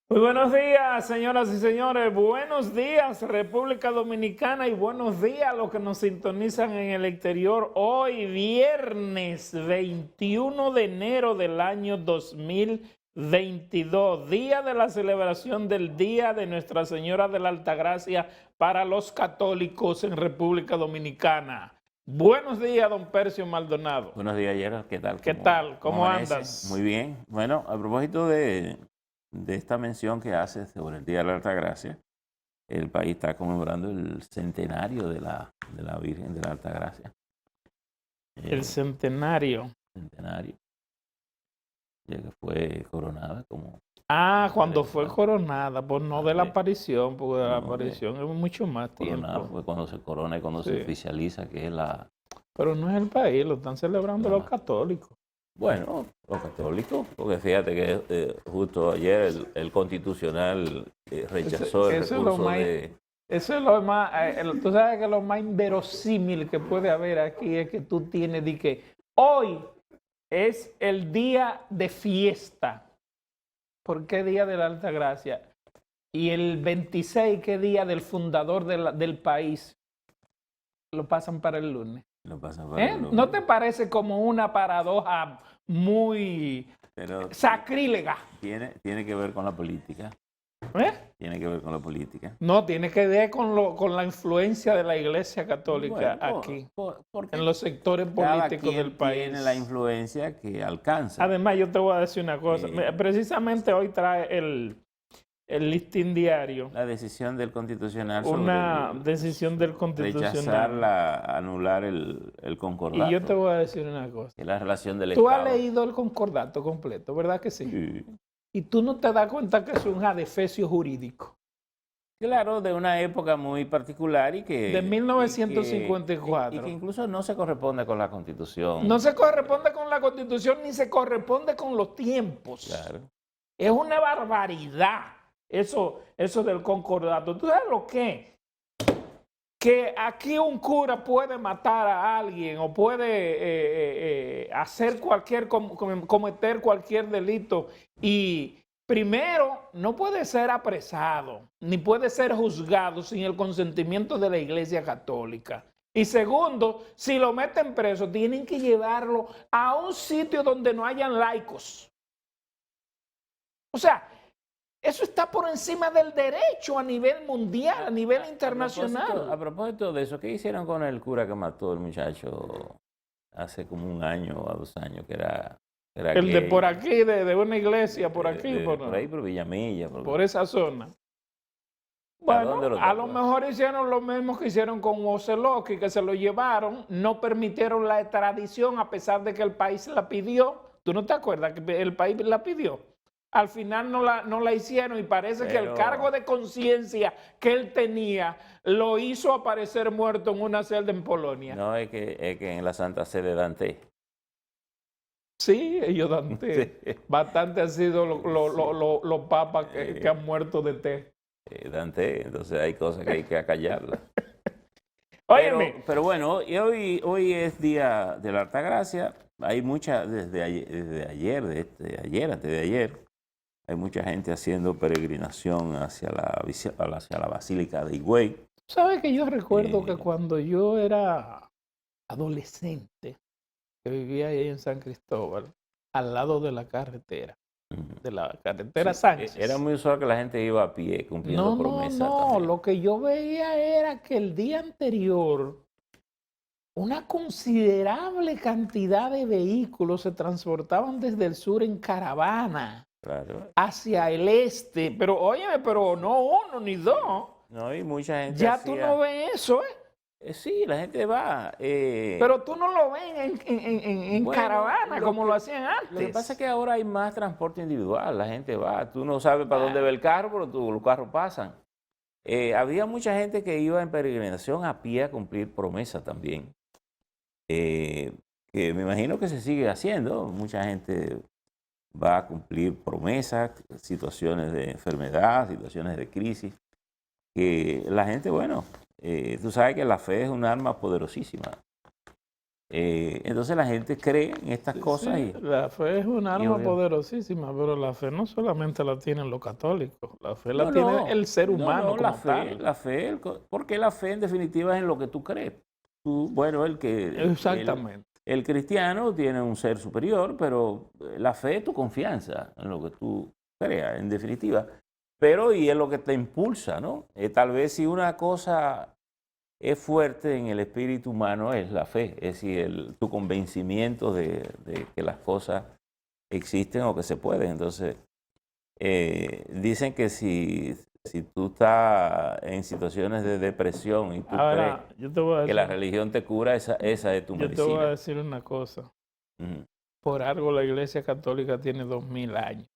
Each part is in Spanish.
Muy buenos días, señoras y señores. Buenos días, República Dominicana, y buenos días a los que nos sintonizan en el exterior. Hoy, viernes 21 de enero del año 2022, día de la celebración del Día de Nuestra Señora de la Altagracia para los católicos en República Dominicana. Buenos días, don Percio Maldonado. Buenos días, Gerald. ¿Qué tal? ¿Qué tal? ¿Cómo amanece? andas? Muy bien. Bueno, a propósito de esta mención que haces sobre el Día de la Altagracia, el país está conmemorando el centenario de la Virgen de la Altagracia. El centenario. Centenario, ya que fue coronada como... Cuando fue coronada, pues no de la aparición, porque de la No, aparición es mucho más coronada tiempo. fue cuando se corona y cuando se Sí. oficializa, que es la... Pero no es el país, lo están celebrando los católicos. Bueno, los católicos, porque fíjate que justo ayer el Constitucional rechazó el Eso es lo recurso más, de... eso es lo más, tú sabes que lo más inverosímil que puede haber aquí es que tú tienes de que hoy es el día de fiesta. ¿Por qué día de la Alta Gracia? Y el 26, ¿qué día del fundador del país? Lo pasan para el lunes. Lo pasan para el lunes. ¿No te parece como una paradoja muy Pero sacrílega? tiene que ver con la política. ¿Eh? Tiene que ver con la política. No, tiene que ver con la influencia de la Iglesia Católica Bueno, aquí, porque en los sectores cada políticos quien del país. tiene la influencia que alcanza. Además, yo te voy a decir una cosa. Precisamente hoy trae el listín diario La decisión del Constitucional una sobre decisión del Constitucional. anular el concordato. Y yo te voy a decir una cosa. Que es la relación del Tú Estado. has leído el concordato completo, ¿verdad que sí? Sí. Y tú no te das cuenta que es un adefesio jurídico. Claro, de una época muy particular y que... De 1954. Y que incluso no se corresponde con la Constitución. No se corresponde con la Constitución ni se corresponde con los tiempos. Claro. Es una barbaridad eso del concordato. ¿Tú sabes lo que? Que aquí un cura puede matar a alguien o puede hacer cometer cualquier delito y primero no puede ser apresado ni puede ser juzgado sin el consentimiento de la Iglesia Católica. Y segundo, si lo meten preso, tienen que llevarlo a un sitio donde no hayan laicos. O sea, eso está por encima del derecho a nivel mundial, a nivel internacional. A propósito de eso, ¿qué hicieron con el cura que mató al muchacho hace como un año o 2 años, que era el de por aquí, de una iglesia, por aquí. por ahí, por Villamilla. Por esa zona. Bueno, a lo mejor hicieron lo mismo que hicieron con Oceloki, que se lo llevaron, no permitieron la extradición a pesar de que el país la pidió. ¿Tú no te acuerdas que el país la pidió? Al final no la hicieron y parece que el cargo de conciencia que él tenía lo hizo aparecer muerto en una celda en Polonia. No, es que en la Santa Sede Dante. Sí, ellos Dante. Sí. Bastante han sido los papas que han muerto de té. Dante, entonces hay cosas que hay que acallarlas. Pero bueno, hoy es Día de la Altagracia. Hay mucha, desde ayer, antes de ayer, hay mucha gente haciendo peregrinación hacia la Basílica de Higüey. ¿Sabes que yo recuerdo que cuando yo era adolescente, que vivía ahí en San Cristóbal, al lado de la carretera Sánchez? Era muy usual que la gente iba a pie cumpliendo promesas. No, lo que yo veía era que el día anterior una considerable cantidad de vehículos se transportaban desde el sur en caravana hacia el este. Pero óyeme, pero no uno ni dos. No, y mucha gente ya tú no ves eso, sí, la gente va. Pero tú no lo ves en caravana como lo hacían antes. Lo que pasa es que ahora hay más transporte individual, la gente va. Tú no sabes para dónde va el carro, pero los carros pasan. Había mucha gente que iba en peregrinación a pie a cumplir promesas también. Que me imagino que se sigue haciendo. Mucha gente va a cumplir promesas, situaciones de enfermedad, situaciones de crisis. Que la gente, bueno, tú sabes que la fe es un arma poderosísima. Entonces la gente cree en estas cosas. Sí, la fe es un arma obvio. poderosísima, pero la fe no solamente la tienen los católicos, la fe la No, tiene no, el ser humano la como fe, tal. porque la fe en definitiva es en lo que tú crees. Bueno, Exactamente. el cristiano tiene un ser superior, pero la fe es tu confianza en lo que tú creas, en definitiva. Pero y es lo que te impulsa, ¿no? Tal vez si una cosa es fuerte en el espíritu humano es la fe, es decir, tu convencimiento de que las cosas existen o que se pueden. Entonces, dicen que si tú estás en situaciones de depresión y tú Ahora, yo te voy a crees que la decir, religión te cura, esa es tu yo te voy a medicina. decir una cosa. Ujú. Por algo la Iglesia Católica tiene 2000 años.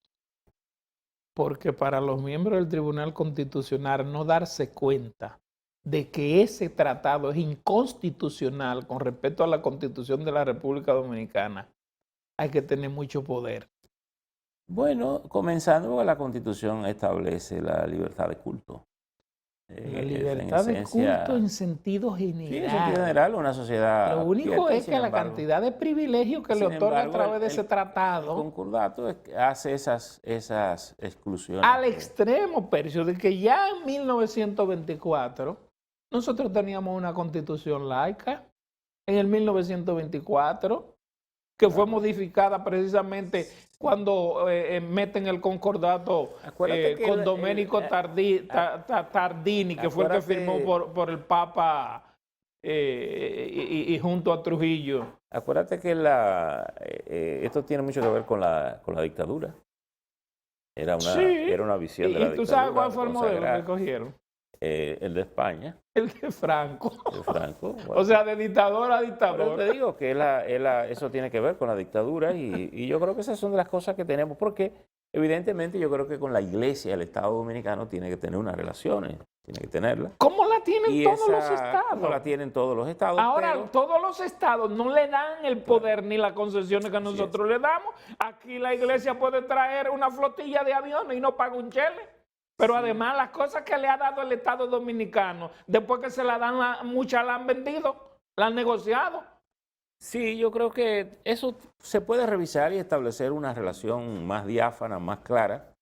Porque para los miembros del Tribunal Constitucional no darse cuenta de que ese tratado es inconstitucional con respecto a la Constitución de la República Dominicana, hay que tener mucho poder. Bueno, comenzando porque la Constitución establece la libertad de culto. La libertad de culto en sentido Sí, en sentido general. general, una sociedad Lo único abierta, es que la cantidad de privilegios que le sin otorga a embargo, través de ese el tratado, concordato hace esas exclusiones. al extremo, Percio, de que ya en 1924 nosotros teníamos una constitución laica, en el 1924, que fue modificada precisamente cuando meten el concordato Acuérdate que con Domenico Tardini, que fue el que firmó por el Papa y junto a Trujillo. Acuérdate que esto tiene mucho que ver con la dictadura. Era una visión de la dictadura. ¿Y tú sabes cuál fue el modelo consagrar, que cogieron? El de España. El de Franco. De Franco. O Bueno, sea, de dictador a pero dictador. te digo que eso tiene que ver con la dictadura y yo creo que esas son de las cosas que tenemos, porque evidentemente yo creo que con la Iglesia, el Estado Dominicano tiene que tener unas relaciones, tiene que tenerlas. ¿Cómo la tienen Y todos los como estados? la tienen todos los estados. Ahora, pero todos los estados no le dan el poder ni las concesiones que nosotros le damos. Aquí la iglesia puede traer una flotilla de aviones y no paga un chele. Pero además las cosas que le ha dado el Estado Dominicano, después que se la dan, muchas la han vendido, la han negociado. Sí, yo creo que eso se puede revisar y establecer una relación más diáfana, más clara,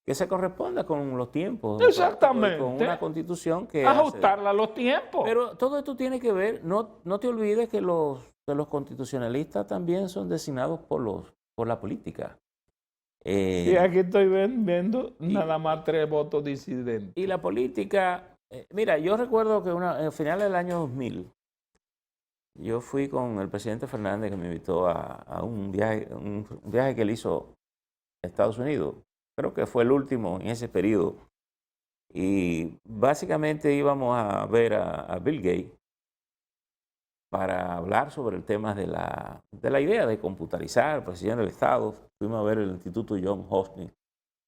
que se corresponda con los tiempos. Exactamente. Con una constitución que ajustarla a los tiempos. Pero todo esto tiene que ver, no te olvides que los constitucionalistas también son designados por la política. Y aquí estoy viendo nada más 3 votos disidentes. Y la política, mira, yo recuerdo que al final del año 2000, yo fui con el presidente Fernández que me invitó a un viaje que él hizo a Estados Unidos. Creo que fue el último en ese periodo. Y básicamente íbamos a ver a Bill Gates para hablar sobre el tema de la idea de computarizar, presidente del Estado. Fuimos a ver el Instituto John Hopkins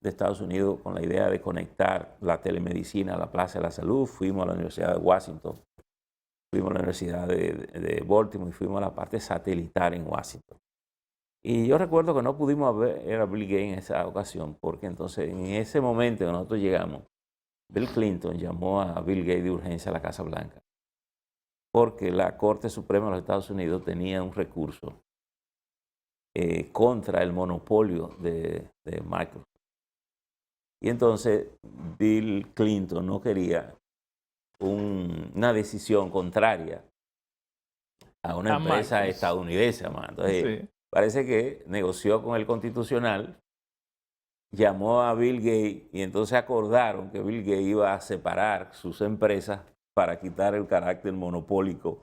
de Estados Unidos con la idea de conectar la telemedicina a la Plaza de la Salud. Fuimos a la Universidad de Washington, fuimos a la Universidad de Baltimore y fuimos a la parte satelital en Washington. Y yo recuerdo que no pudimos ver a Bill Gates en esa ocasión, porque entonces en ese momento que nosotros llegamos, Bill Clinton llamó a Bill Gates de urgencia a la Casa Blanca, porque la Corte Suprema de los Estados Unidos tenía un recurso contra el monopolio de Microsoft. Y entonces Bill Clinton no quería una decisión contraria a una empresa estadounidense. Entonces, sí, parece que negoció con el Constitucional, llamó a Bill Gates y entonces acordaron que Bill Gates iba a separar sus empresas para quitar el carácter monopólico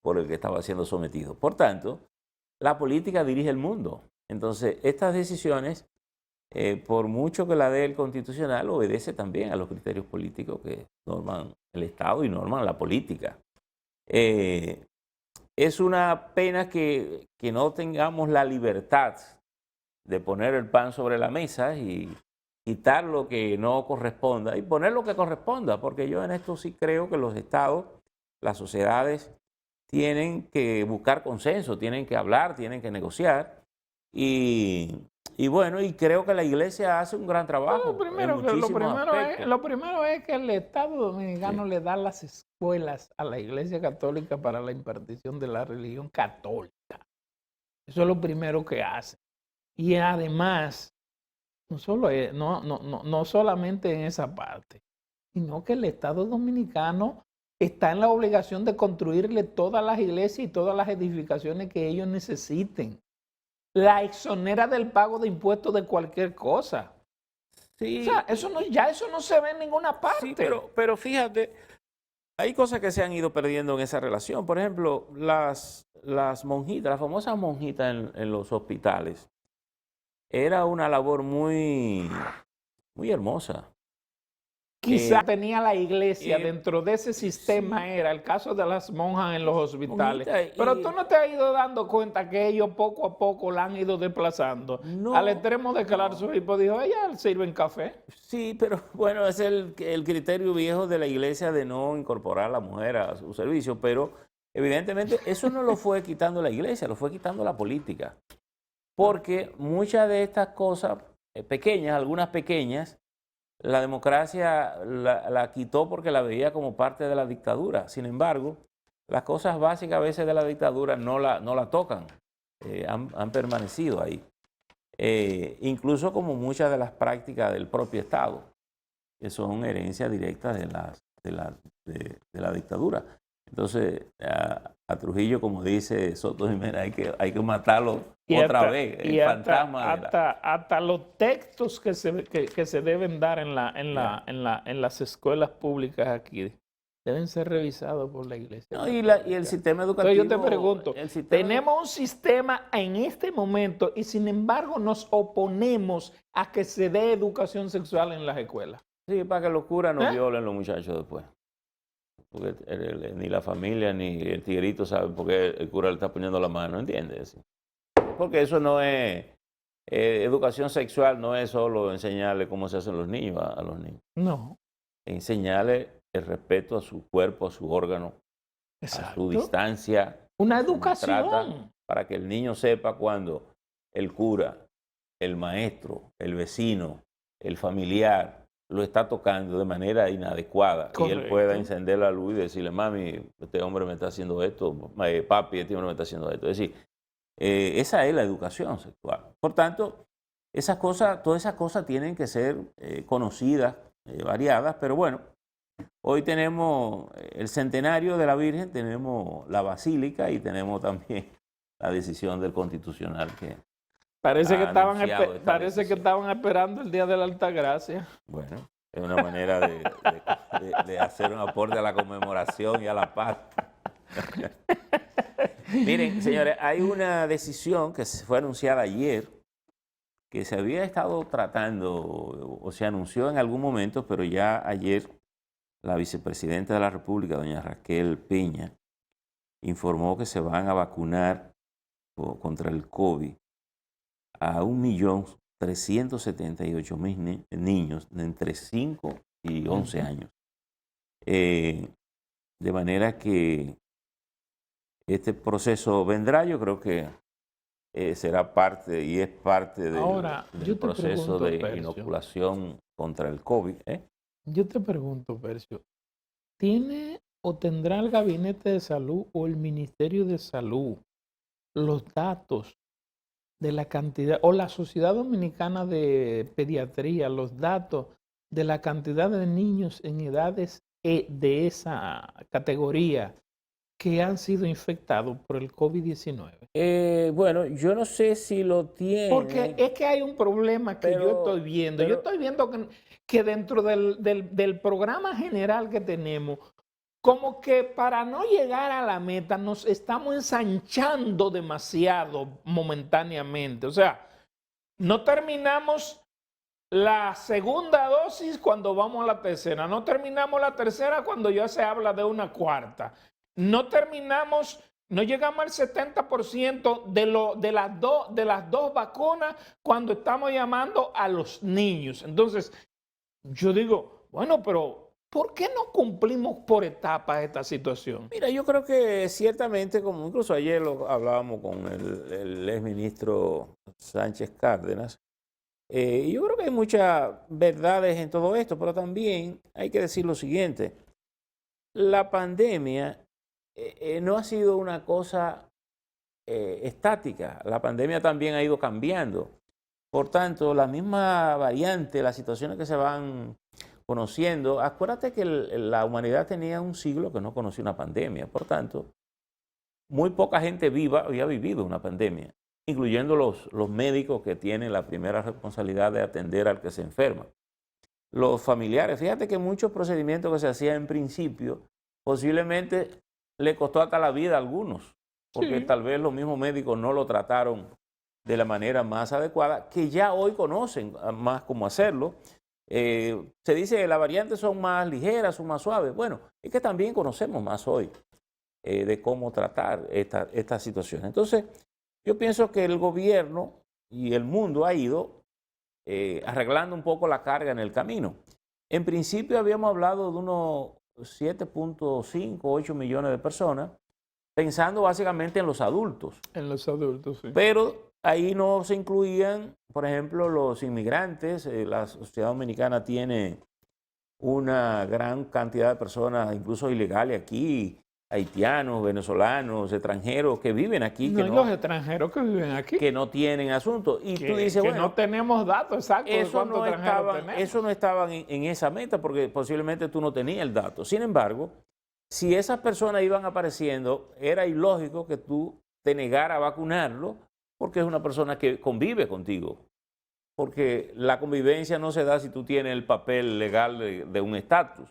por el que estaba siendo sometido. Por tanto, la política dirige el mundo. Entonces, estas decisiones, por mucho que la dé el Constitucional, obedece también a los criterios políticos que norman el Estado y norman la política. Es una pena que no tengamos la libertad de poner el pan sobre la mesa y quitar lo que no corresponda y poner lo que corresponda, porque yo en esto sí creo que los estados, las sociedades, tienen que buscar consenso, tienen que hablar, tienen que negociar y bueno, y creo que la iglesia hace un gran trabajo. Lo primero es que el Estado Dominicano le da las escuelas a la Iglesia Católica para la impartición de la religión católica. Eso es lo primero que hace. Y además, no solamente en esa parte, sino que el Estado Dominicano está en la obligación de construirle todas las iglesias y todas las edificaciones que ellos necesiten. La exonera del pago de impuestos de cualquier cosa. Sí, O sea, eso no se ve en ninguna parte. sí, pero fíjate, hay cosas que se han ido perdiendo en esa relación. Por ejemplo, las monjitas, las famosas monjitas en los hospitales, era una labor muy hermosa. Quizá tenía la iglesia eh, dentro de ese sistema, sí. era el caso de las monjas en los hospitales. Monjita Pero y- tú no te has ido dando cuenta que ellos poco a poco la han ido desplazando al extremo de que el arzobispo dijo, ella sirven café. Sí, pero bueno, es el criterio viejo de la iglesia de no incorporar a la mujer a su servicio, pero evidentemente eso no lo fue quitando la iglesia, lo fue quitando la política. Porque muchas de estas cosas pequeñas, algunas pequeñas, la democracia la quitó porque la veía como parte de la dictadura. Sin embargo, las cosas básicas a veces de la dictadura no la tocan, han permanecido ahí. Incluso como muchas de las prácticas del propio Estado, que son herencias directas de la dictadura. Entonces, a Trujillo, como dice Soto Jiménez, hay que matarlo otra vez, el fantasma hasta los textos que se deben dar en las escuelas públicas aquí deben ser revisados por la iglesia. No, y el sistema educativo. Entonces yo te pregunto, tenemos un sistema en este momento y sin embargo nos oponemos a que se dé educación sexual en las escuelas. Sí, para que los curas no violen los muchachos después. Porque ni la familia ni el tiguerito saben por qué el cura le está poniendo la mano, ¿entiendes? Porque eso no es, educación sexual no es solo enseñarle cómo se hacen los niños a los niños. No. Enseñarle el respeto a su cuerpo, a su órgano, a su distancia. Una educación. Para que el niño sepa cuando el cura, el maestro, el vecino, el familiar lo está tocando de manera inadecuada. Correcto. Y él pueda encender la luz y decirle, mami, este hombre me está haciendo esto, papi, este hombre me está haciendo esto. Es decir, esa es la educación sexual. Por tanto, todas esas cosas tienen que ser conocidas, variadas, pero bueno, hoy tenemos el centenario de la Virgen, tenemos la Basílica y tenemos también la decisión del Constitucional que parece que estaban esperando el Día de la Altagracia. Bueno, es una manera de hacer un aporte a la conmemoración y a la paz. Miren, señores, hay una decisión que fue anunciada ayer, que se había estado tratando o se anunció en algún momento, pero ya ayer la vicepresidenta de la República, doña Raquel Peña, informó que se van a vacunar contra el COVID a 1.378.000 niños de entre 5 y 11 años. De manera que este proceso vendrá, yo creo que será parte y es parte del proceso de inoculación contra el COVID. Yo te pregunto, Percio, ¿tiene o tendrá el Gabinete de Salud o el Ministerio de Salud los datos de la cantidad, o la Sociedad Dominicana de Pediatría, los datos de la cantidad de niños en edades de esa categoría que han sido infectados por el COVID-19? Bueno, yo no sé si lo tiene. Porque es que hay un problema que yo estoy viendo. Yo estoy viendo que dentro del programa general que tenemos, como que para no llegar a la meta nos estamos ensanchando demasiado momentáneamente. O sea, no terminamos la segunda dosis cuando vamos a la tercera. No terminamos la tercera cuando ya se habla de una cuarta. No llegamos al 70% de las dos vacunas cuando estamos llamando a los niños. Entonces, yo digo, bueno, pero ¿por qué no cumplimos por etapas esta situación? Mira, yo creo que ciertamente, como incluso ayer lo hablábamos con el exministro Sánchez Cárdenas, yo creo que hay muchas verdades en todo esto, pero también hay que decir lo siguiente. la pandemia no ha sido una cosa estática. La pandemia también ha ido cambiando. Por tanto, la misma variante, las situaciones que se van conociendo, acuérdate que la humanidad tenía un siglo que no conocía una pandemia. Por tanto, muy poca gente viva había vivido una pandemia, incluyendo los médicos que tienen la primera responsabilidad de atender al que se enferma. Los familiares, fíjate que muchos procedimientos que se hacían en principio, posiblemente le costó hasta la vida a algunos, porque Sí. tal vez los mismos médicos no lo trataron de la manera más adecuada, que ya hoy conocen más cómo hacerlo. Se dice que las variantes son más ligeras, son más suaves. Bueno, es que también conocemos más hoy de cómo tratar esta situación. Entonces, yo pienso que el gobierno y el mundo ha ido arreglando un poco la carga en el camino. En principio habíamos hablado de unos 7.5, 8 millones de personas, pensando básicamente en los adultos. En los adultos, sí. Pero ahí no se incluían, por ejemplo, los inmigrantes. La sociedad dominicana tiene una gran cantidad de personas, incluso ilegales aquí, haitianos, venezolanos, extranjeros que viven aquí, No, y los extranjeros que viven aquí. que no tienen asunto. Y tú dices, Que bueno, no tenemos datos exactos de cuántos extranjeros tenemos. eso no estaban en esa meta porque posiblemente tú no tenías el dato. Sin embargo, si esas personas iban apareciendo, era ilógico que tú te negara a vacunarlo porque es una persona que convive contigo. Porque la convivencia no se da si tú tienes el papel legal de un estatus.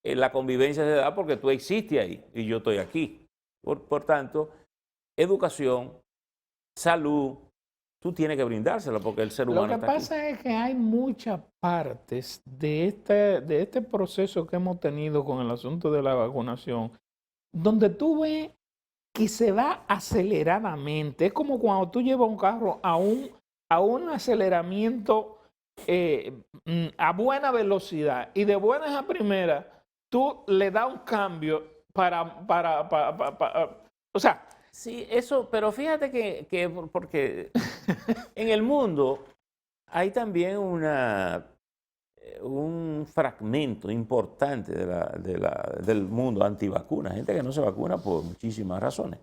La convivencia se da porque tú existes ahí y yo estoy aquí. Por tanto, educación, salud, tú tienes que brindársela porque el ser humano Lo que está aquí. pasa es que hay muchas partes de este proceso que hemos tenido con el asunto de la vacunación, donde tú ves que se va aceleradamente. Es como cuando tú llevas un carro a un aceleramiento a buena velocidad y de buenas a primeras, tú le das un cambio o sea, Sí, eso, pero fíjate porque en el mundo hay también un fragmento importante del mundo antivacuna, gente que no se vacuna por muchísimas razones,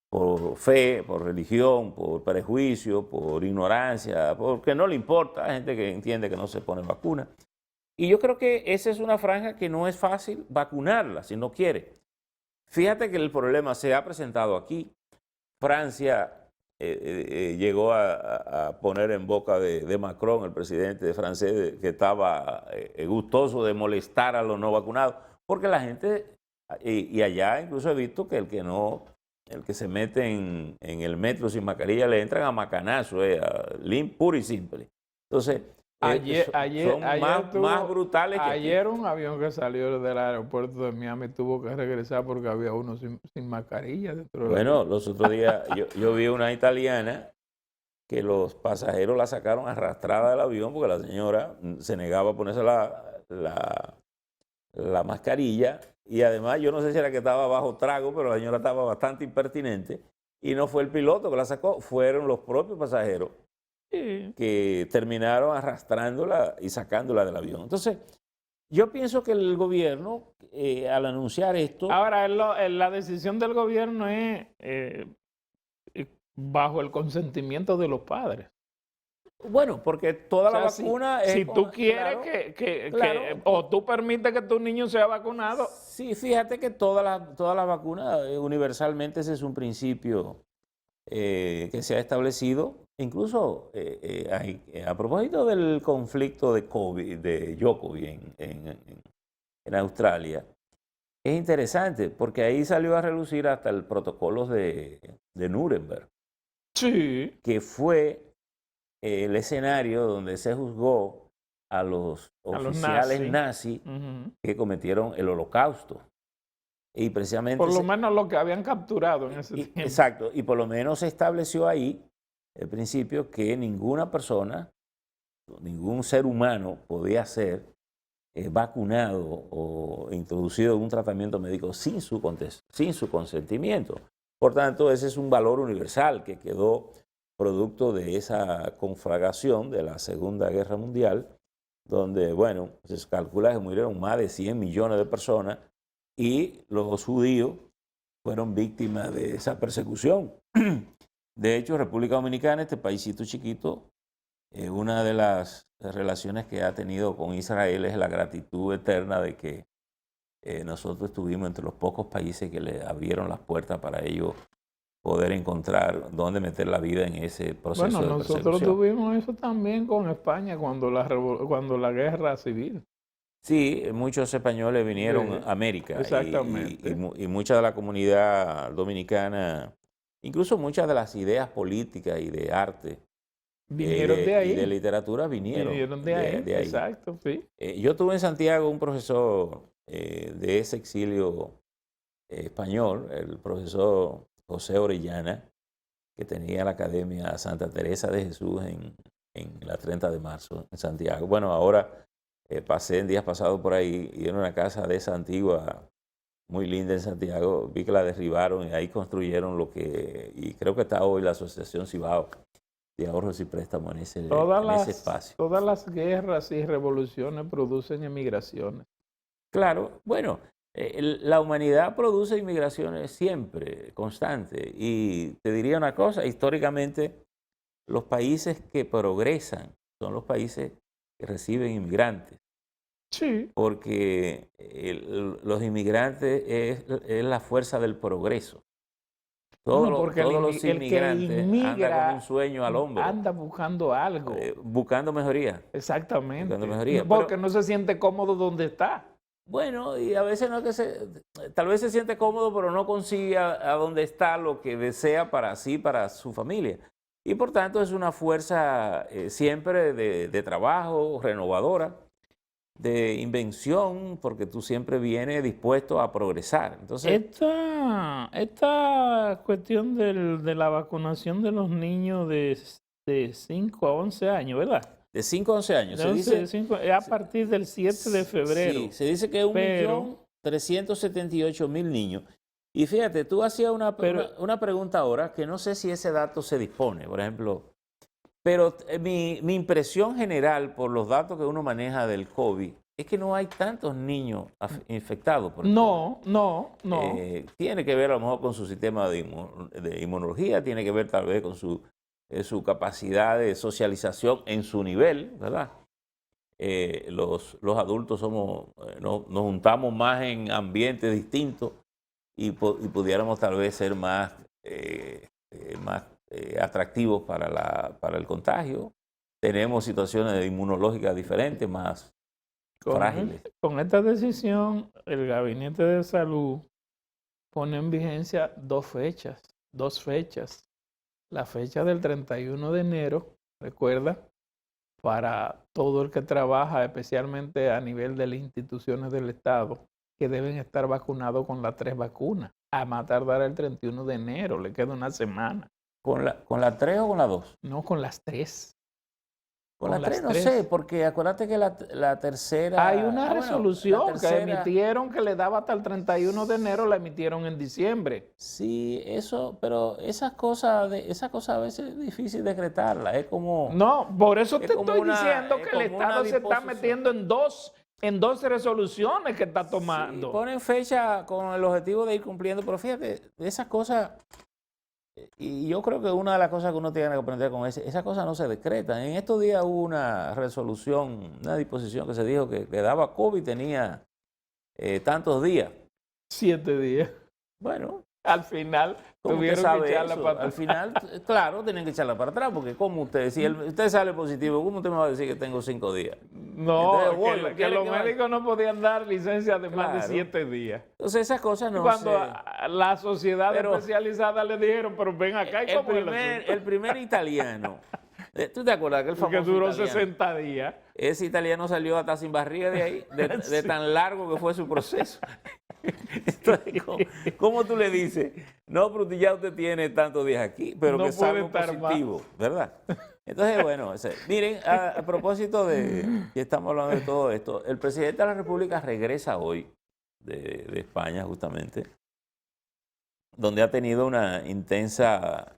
por fe, por religión, por prejuicio, por ignorancia, porque no le importa, hay gente que entiende que no se pone vacuna. Y yo creo que esa es una franja que no es fácil vacunarla si no quiere. Fíjate que el problema se ha presentado aquí. Francia llegó a poner en boca de Macron, el presidente francés, que estaba gustoso de molestar a los no vacunados, porque la gente, y allá incluso he visto que el que se mete en el metro sin mascarilla le entran a macanazo, puro y simple. Entonces, son más brutales que aquí. Ayer un avión que salió del aeropuerto de Miami tuvo que regresar porque había uno sin mascarilla dentro del Bueno, avión. los otros días yo vi una italiana que los pasajeros la sacaron arrastrada del avión porque la señora se negaba a ponerse la mascarilla y además yo no sé si era que estaba bajo trago, pero la señora estaba bastante impertinente y no fue el piloto que la sacó, fueron los propios pasajeros Sí. que terminaron arrastrándola y sacándola del avión. Entonces, yo pienso que el gobierno, al anunciar esto... Ahora, la decisión del gobierno es bajo el consentimiento de los padres. Bueno, porque toda la vacuna es... Si tú quieres claro. o tú permites que tu niño sea vacunado. Sí, fíjate que todas las vacunas, universalmente ese es un principio que se ha establecido. Incluso a propósito del conflicto de Djokovic en Australia, es interesante porque ahí salió a relucir hasta el protocolo de Nuremberg, Sí. que fue el escenario donde se juzgó a los oficiales nazis que cometieron el holocausto. Y precisamente... Por lo menos lo que habían capturado en ese tiempo. Exacto, y por lo menos se estableció ahí el principio que ninguna persona, ningún ser humano podía ser vacunado o introducido en un tratamiento médico sin su consentimiento. Por tanto, ese es un valor universal que quedó producto de esa conflagración de la Segunda Guerra Mundial, donde, bueno, se calcula que murieron más de 100 millones de personas y los judíos fueron víctimas de esa persecución. De hecho, República Dominicana, este paísito chiquito, una de las relaciones que ha tenido con Israel es la gratitud eterna de que nosotros estuvimos entre los pocos países que le abrieron las puertas para ellos poder encontrar dónde meter la vida en ese proceso de persecución. Bueno, nosotros tuvimos eso también con España cuando la guerra civil. Sí, muchos españoles vinieron a América. Exactamente. Y mucha de la comunidad dominicana, incluso muchas de las ideas políticas y de arte, vinieron de ahí. Y de literatura vinieron de ahí. De ahí. Exacto, sí. Yo tuve en Santiago un profesor de ese exilio español, el profesor José Orellana, que tenía la Academia Santa Teresa de Jesús en la 30 de marzo en Santiago. Bueno, ahora pasé en días pasados por ahí y en una casa de esa antigua, muy linda en Santiago, vi que la derribaron y ahí construyeron lo que, y creo que está hoy la Asociación Cibao de Ahorros y Préstamos en ese espacio. Todas las guerras y revoluciones producen emigraciones. Claro, bueno, la humanidad produce inmigraciones siempre, constante. Y te diría una cosa, históricamente los países que progresan son los países que reciben inmigrantes. Sí. Porque los inmigrantes es la fuerza del progreso. Todos los inmigrantes andan con un sueño al hombro. Anda buscando algo. Buscando mejoría. Exactamente. Buscando mejoría. Porque no se siente cómodo donde está. Bueno, y a veces no es que tal vez se siente cómodo, pero no consigue a donde está lo que desea para sí, para su familia. Y por tanto es una fuerza siempre de trabajo, renovadora, de invención, porque tú siempre vienes dispuesto a progresar. Entonces, esta cuestión de la vacunación de los niños de 5 a 11 años, ¿verdad? De 5 a 11 años. Es a partir del 7 de febrero. Sí, se dice que 1.378.000 niños. Y fíjate, tú hacías una pregunta ahora que no sé si ese dato se dispone, por ejemplo. Pero mi impresión general por los datos que uno maneja del COVID es que no hay tantos niños infectados por el COVID. No. Tiene que ver a lo mejor con su sistema de inmunología, tiene que ver tal vez con su capacidad de socialización en su nivel, ¿verdad? Los adultos nos juntamos más en ambientes distintos y pudiéramos tal vez ser más atractivos para el contagio. Tenemos situaciones inmunológicas diferentes, más frágiles. Con esta decisión, el Gabinete de Salud pone en vigencia dos fechas. La fecha del 31 de enero, recuerda, para todo el que trabaja, especialmente a nivel de las instituciones del Estado, que deben estar vacunados con las 3 vacunas. A más tardar el 31 de enero, le queda una semana. ¿Con la 3 o con la 2? No, con las 3. Con la 3 no sé, porque acuérdate que la tercera... Hay una resolución que emitieron que le daba hasta el 31 de enero, la emitieron en diciembre. Sí, pero esas cosas a veces es difícil decretarlas, es como... No, por eso te estoy diciendo que el Estado se está metiendo en dos resoluciones que está tomando. Sí, ponen fecha con el objetivo de ir cumpliendo, pero fíjate, esas cosas... Y yo creo que una de las cosas que uno tiene que aprender con esas cosas no se decretan. En estos días hubo una resolución, una disposición que se dijo que daba COVID tenía tantos días. 7 días. Bueno. Al final tuvieron que echarla para atrás. Al final, claro, tienen que echarla para atrás, porque como usted, si usted sale positivo, ¿cómo usted me va a decir que tengo 5 días? No, entonces, que los médicos no podían dar licencia de más de 7 días. Entonces esas cosas no Cuando la sociedad especializada le dijeron, pero ven acá y cómo el primer italiano. ¿Tú te acuerdas que el famoso que duró italiano, 60 días? Ese italiano salió hasta sin barriga de ahí, de tan largo que fue su proceso. Entonces, ¿cómo tú le dices? No, pero ya usted tiene tantos días aquí, pero no que salga positivo, ¿verdad? Entonces, bueno, miren, a propósito de que estamos hablando de todo esto, el presidente de la República regresa hoy de España, justamente, donde ha tenido una intensa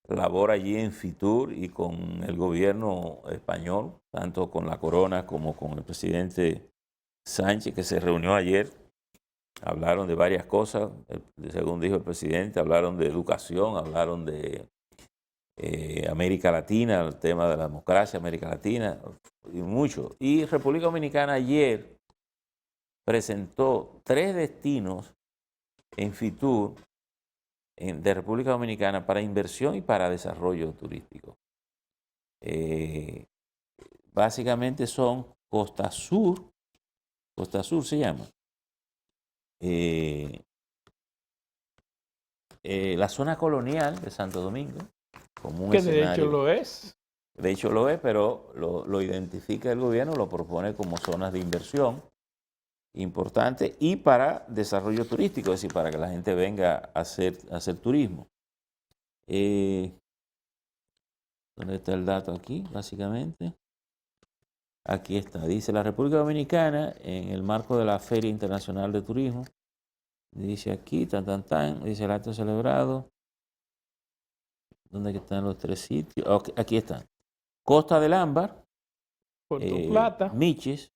labor allí en Fitur y con el gobierno español, tanto con la corona como con el presidente Sánchez, que se reunió ayer Hablaron de varias cosas, según dijo el presidente, hablaron de educación, hablaron de América Latina, el tema de la democracia, América Latina, y mucho. Y República Dominicana ayer presentó 3 destinos en Fitur de República Dominicana para inversión y para desarrollo turístico. Básicamente son Costa Sur se llama, la zona colonial de Santo Domingo, como un Que escenario. de hecho lo es. De hecho lo es, pero lo identifica el gobierno, lo propone como zonas de inversión importante y para desarrollo turístico, es decir, para que la gente venga a hacer turismo. ¿Dónde está el dato aquí? Básicamente. Aquí está. Dice la República Dominicana, en el marco de la Feria Internacional de Turismo, dice aquí, dice el acto celebrado. ¿Dónde están los 3 sitios? Okay, aquí están. Costa del Ámbar, Puerto Plata, Miches,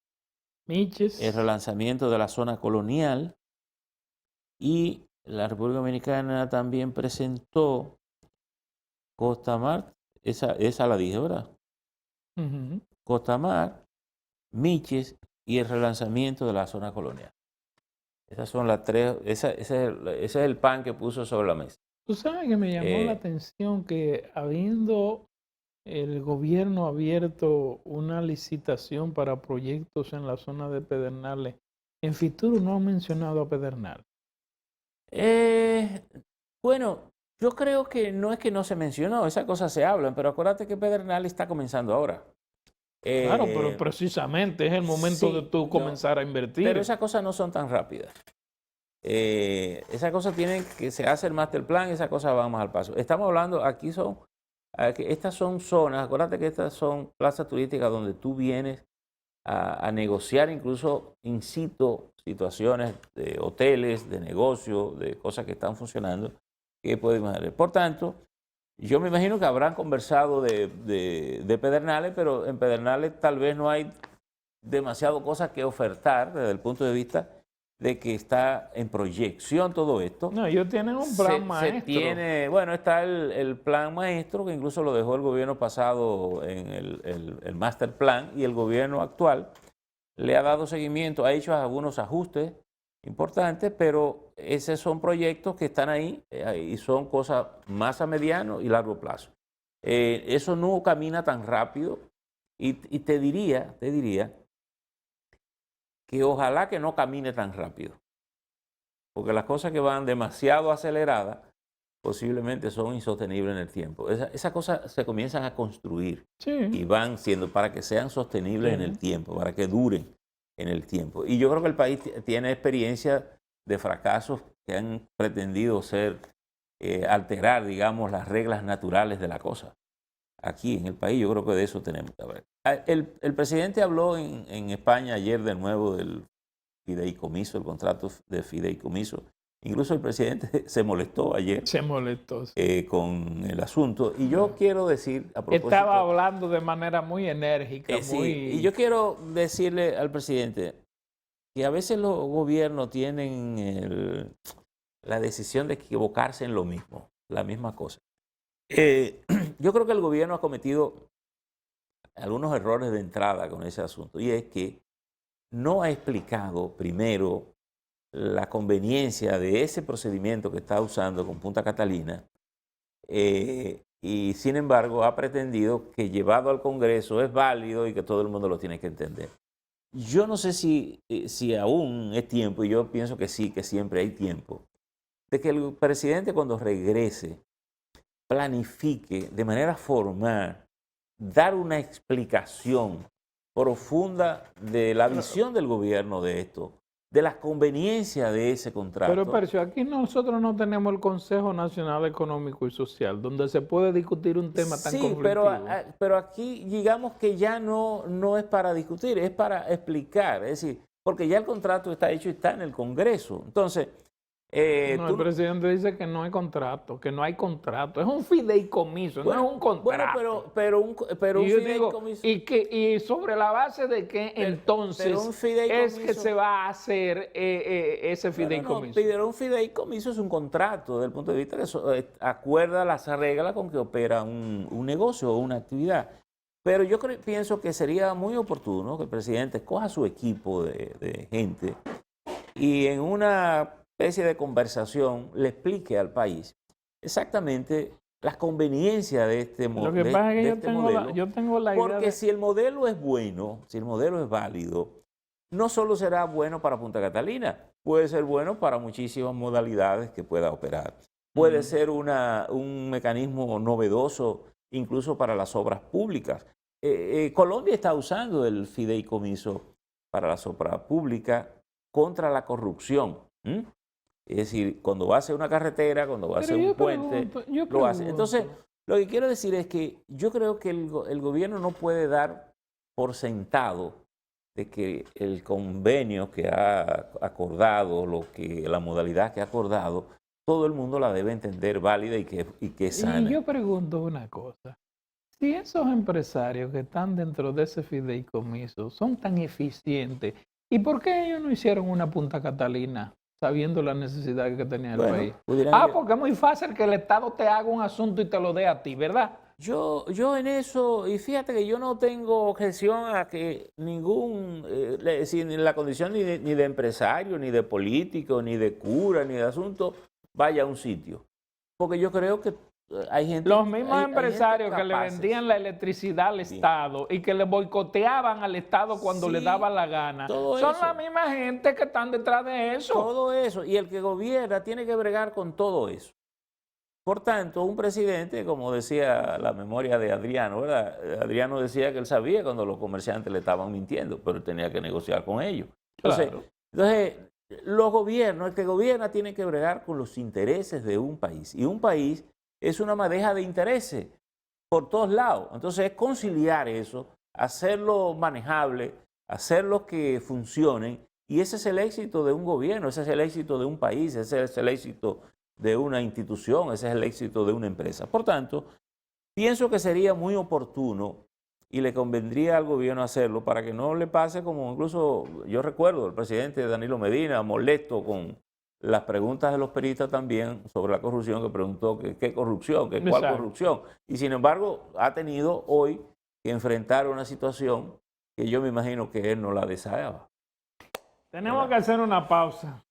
el relanzamiento de la zona colonial, y la República Dominicana también presentó Costa Mar, esa la dije, ¿verdad? Costa Mar, Miches y el relanzamiento de la zona colonial. Esas son las 3, ese es el pan que puso sobre la mesa. Tú sabes que me llamó la atención que habiendo el gobierno abierto una licitación para proyectos en la zona de Pedernales, en Fitur no han mencionado a Pedernales. Bueno, yo creo que no es que no se mencionó, esas cosas se hablan, pero acuérdate que Pedernales está comenzando ahora. Claro, pero precisamente es el momento sí, de tú comenzar a invertir. Pero esas cosas no son tan rápidas. Esas cosas tienen que se hace el master plan, esas cosas van más al paso. Estamos hablando, estas son zonas, acuérdate que estas son plazas turísticas donde tú vienes a negociar incluso in situ situaciones de hoteles, de negocios, de cosas que están funcionando, que pueden imaginar. Por tanto, yo me imagino que habrán conversado de Pedernales, pero en Pedernales tal vez no hay demasiado cosas que ofertar desde el punto de vista de que está en proyección todo esto. No, ellos tienen un plan maestro. Bueno, está el plan maestro, que incluso lo dejó el gobierno pasado en el master plan, y el gobierno actual le ha dado seguimiento, ha hecho algunos ajustes importantes, pero esos son proyectos que están ahí y son cosas más a mediano y largo plazo. Eso no camina tan rápido y te diría que ojalá que no camine tan rápido, porque las cosas que van demasiado aceleradas posiblemente son insostenibles en el tiempo. Esas cosas se comienzan a construir y van siendo para que sean sostenibles en el tiempo, para que duren en el tiempo. Y yo creo que el país tiene experiencia de fracasos que han pretendido alterar, digamos, las reglas naturales de la cosa. Aquí en el país yo creo que de eso tenemos que hablar. El presidente habló en España ayer de nuevo del fideicomiso, el contrato de fideicomiso. Incluso el presidente se molestó ayer. Se molestó. Con el asunto. Y yo quiero decir, a propósito, estaba hablando de manera muy enérgica. Y yo quiero decirle al presidente que a veces los gobiernos tienen la decisión de equivocarse en lo mismo, la misma cosa. Yo creo que el gobierno ha cometido algunos errores de entrada con ese asunto, y es que no ha explicado primero la conveniencia de ese procedimiento que está usando con Punta Catalina, y sin embargo ha pretendido que llevado al Congreso es válido y que todo el mundo lo tiene que entender. Yo no sé si aún es tiempo, y yo pienso que sí, que siempre hay tiempo, de que el presidente cuando regrese planifique de manera formal, dar una explicación profunda de la visión del gobierno de esto, de las conveniencias de ese contrato. Pero, Percio, aquí nosotros no tenemos el Consejo Nacional Económico y Social, donde se puede discutir un tema tan conflictivo. Sí, pero aquí digamos que ya no es para discutir, es para explicar. Es decir, porque ya el contrato está hecho y está en el Congreso. Entonces, No, el presidente dice que no hay contrato, que no hay contrato. Es un fideicomiso, Bueno, no es un contrato. bueno, pero un Y yo digo, fideicomiso. y sobre la base de que entonces un es fideicomiso- que se va a hacer ese Bueno, fideicomiso. pero un fideicomiso es un contrato desde el punto de vista que acuerda las reglas con que opera un negocio o una actividad. Pero yo pienso que sería muy oportuno que el presidente coja su equipo de gente y en una especie de conversación le explique al país exactamente las conveniencias de este, Lo que pasa es que modelo. yo tengo la idea Porque si el modelo es bueno, si el modelo es válido, no solo será bueno para Punta Catalina, puede ser bueno para muchísimas modalidades que pueda operar. Puede ser un mecanismo novedoso incluso para las obras públicas. Colombia está usando el fideicomiso para las obras públicas contra la corrupción. Es decir, cuando va a hacer una carretera, cuando va a hacer un puente, lo hace. Entonces, lo que quiero decir es que yo creo que el gobierno no puede dar por sentado de que el convenio que ha acordado, la modalidad que ha acordado, todo el mundo la debe entender válida y que es sana. Y yo pregunto una cosa. Si esos empresarios que están dentro de ese fideicomiso son tan eficientes, ¿y por qué ellos no hicieron una Punta Catalina sabiendo la necesidad que tenía el país? Porque es muy fácil que el Estado te haga un asunto y te lo dé a ti, ¿verdad? Yo en eso, y fíjate que yo no tengo objeción a que en la condición ni de empresario, ni de político, ni de cura, ni de asunto, vaya a un sitio. Porque yo creo que hay gente... Los mismos empresarios que le vendían la electricidad al Estado y que le boicoteaban al Estado cuando le daba la gana, son la misma gente que están detrás de eso. Todo eso, y el que gobierna tiene que bregar con todo eso. Por tanto, un presidente, como decía la memoria de Adriano, ¿verdad? Adriano decía que él sabía cuando los comerciantes le estaban mintiendo, pero él tenía que negociar con ellos. Entonces, los gobiernos, el que gobierna tiene que bregar con los intereses de un país. Y un país es una madeja de intereses por todos lados. Entonces, es conciliar eso, hacerlo manejable, hacerlo que funcionen. Y ese es el éxito de un gobierno, ese es el éxito de un país, ese es el éxito de una institución, ese es el éxito de una empresa. Por tanto, pienso que sería muy oportuno y le convendría al gobierno hacerlo para que no le pase como incluso yo recuerdo el presidente Danilo Medina molesto con las preguntas de los periodistas también sobre la corrupción, que preguntó qué corrupción, cuál corrupción. Y sin embargo ha tenido hoy que enfrentar una situación que yo me imagino que él no la deseaba. Tenemos que hacer una pausa.